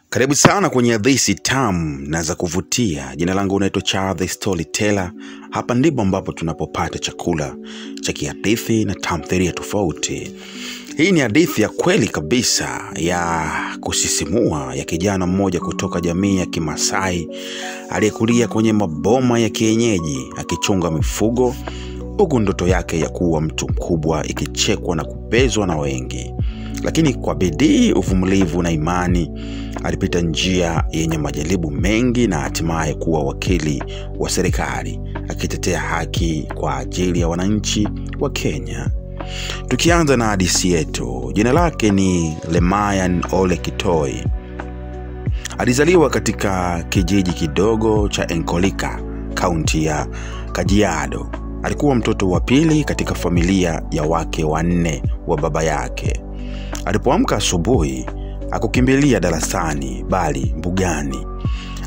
Karibu sana kwenye hadithi tamu na za kuvutia. Jina langu unaitwa Charles the Storyteller. Hapa ndipo ambapo tunapopata chakula cha kihadithi na tamthilia tofauti. Hii ni hadithi ya kweli kabisa ya kusisimua ya kijana mmoja kutoka jamii ya Kimasai aliyekulia kwenye maboma ya kienyeji akichunga mifugo, huku ndoto yake ya kuwa mtu mkubwa ikichekwa na kupezwa na wengi. Lakini kwa bidii, uvumilivu na imani alipita njia yenye majaribu mengi na hatimaye kuwa wakili wa serikali akitetea haki kwa ajili ya wananchi wa Kenya. Tukianza na hadithi yetu, jina lake ni Lemayan Ole Kitoi. Alizaliwa katika kijiji kidogo cha Enkolika, kaunti ya Kajiado. Alikuwa mtoto wa pili katika familia ya wake wanne wa baba yake. Alipoamka asubuhi, hakukimbilia darasani bali mbugani.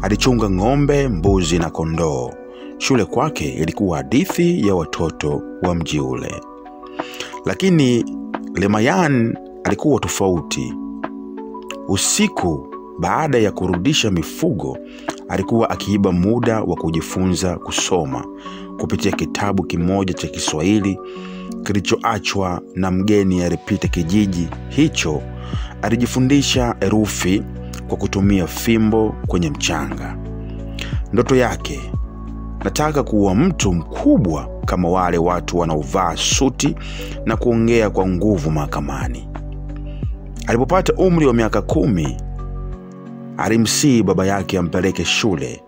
Alichunga ng'ombe, mbuzi na kondoo. Shule kwake ilikuwa hadithi ya watoto wa mji ule. Lakini Lemayan alikuwa tofauti. Usiku baada ya kurudisha mifugo, alikuwa akiiba muda wa kujifunza kusoma kupitia kitabu kimoja cha Kiswahili kilichoachwa na mgeni alipita kijiji hicho. Alijifundisha herufi kwa kutumia fimbo kwenye mchanga. Ndoto yake, nataka kuwa mtu mkubwa kama wale watu wanaovaa suti na kuongea kwa nguvu mahakamani. Alipopata umri wa miaka 10, alimsihi baba yake ampeleke shule.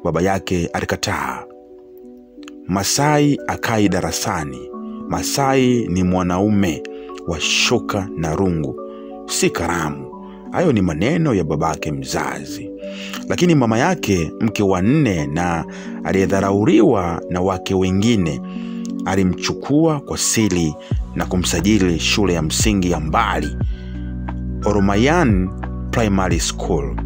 Baba yake alikataa. Masai akai darasani. Masai ni mwanaume wa shoka na rungu, si karamu. Hayo ni maneno ya babake mzazi. Lakini mama yake, mke wa 4 na aliyedharauriwa na wake wengine, alimchukua kwa siri na kumsajili shule ya msingi ya mbali, Oromayan Primary School.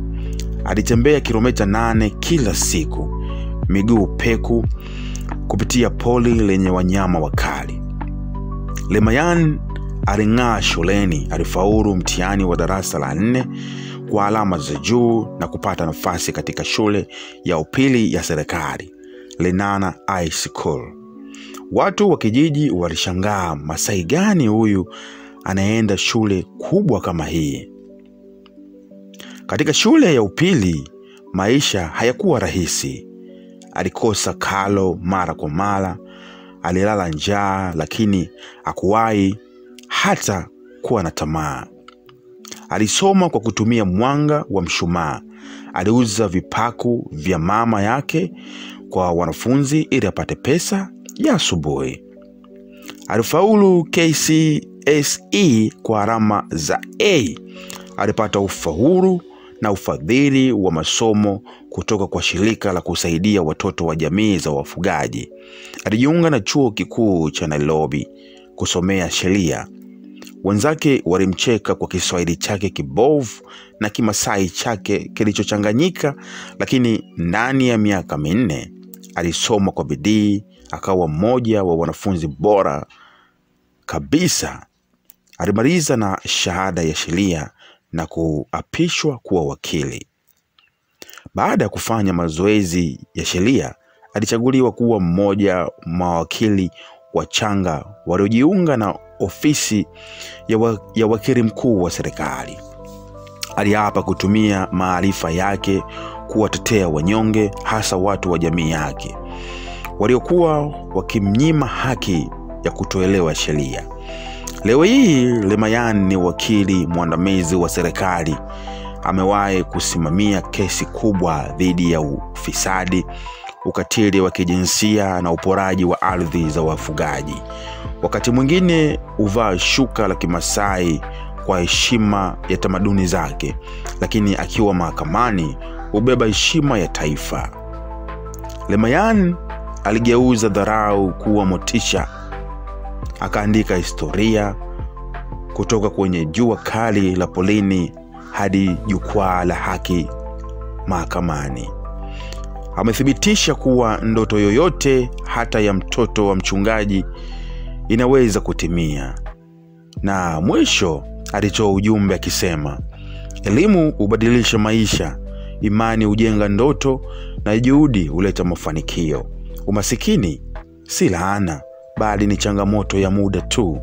Alitembea kilomita 8 kila siku, miguu peku, kupitia poli lenye wanyama wakali. Lemayan aling'aa shuleni. Alifaulu mtihani wa darasa la 4 kwa alama za juu na kupata nafasi katika shule ya upili ya serikali, Lenana High School. Watu wa kijiji walishangaa, Masai gani huyu anaenda shule kubwa kama hii? Katika shule ya upili, maisha hayakuwa rahisi. Alikosa karo mara kwa mara, alilala njaa, lakini hakuwahi hata kuwa na tamaa. Alisoma kwa kutumia mwanga wa mshumaa. Aliuza vipaku vya mama yake kwa wanafunzi ili apate pesa ya asubuhi. Alifaulu KCSE kwa alama za A. Alipata ufaulu na ufadhili wa masomo kutoka kwa shirika la kusaidia watoto wa jamii za wafugaji. Alijiunga na chuo kikuu cha Nairobi kusomea sheria. Wenzake walimcheka kwa Kiswahili chake kibovu na Kimasai chake kilichochanganyika, lakini ndani ya miaka 4 alisoma kwa bidii, akawa mmoja wa wanafunzi bora kabisa. Alimaliza na shahada ya sheria na kuapishwa kuwa wakili. Baada ya kufanya mazoezi ya sheria, alichaguliwa kuwa mmoja wa mawakili wachanga waliojiunga na ofisi ya wakili mkuu wa serikali. Aliapa kutumia maarifa yake kuwatetea wanyonge, hasa watu wa jamii yake waliokuwa wakimnyima haki ya kutoelewa sheria. Leo hii Lemayan ni wakili mwandamizi wa serikali. Amewahi kusimamia kesi kubwa dhidi ya ufisadi, ukatili wa kijinsia na uporaji wa ardhi za wafugaji. Wakati mwingine huvaa shuka la Kimasai kwa heshima ya tamaduni zake, lakini akiwa mahakamani hubeba heshima ya taifa. Lemayan aligeuza dharau kuwa motisha. Akaandika historia kutoka kwenye jua kali la polini hadi jukwaa la haki mahakamani. Amethibitisha kuwa ndoto yoyote, hata ya mtoto wa mchungaji, inaweza kutimia. Na mwisho alitoa ujumbe akisema, Elimu hubadilisha maisha, imani hujenga ndoto, na juhudi huleta mafanikio. Umasikini si laana, bali ni changamoto ya muda tu.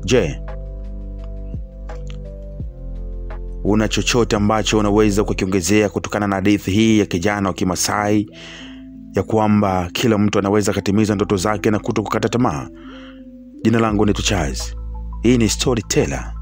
Je, una chochote ambacho unaweza kukiongezea kutokana na hadithi hii ya kijana wa Kimasai ya kwamba kila mtu anaweza kutimiza ndoto zake na kutokukata tamaa? Jina langu ni Charles. Hii ni Storyteller.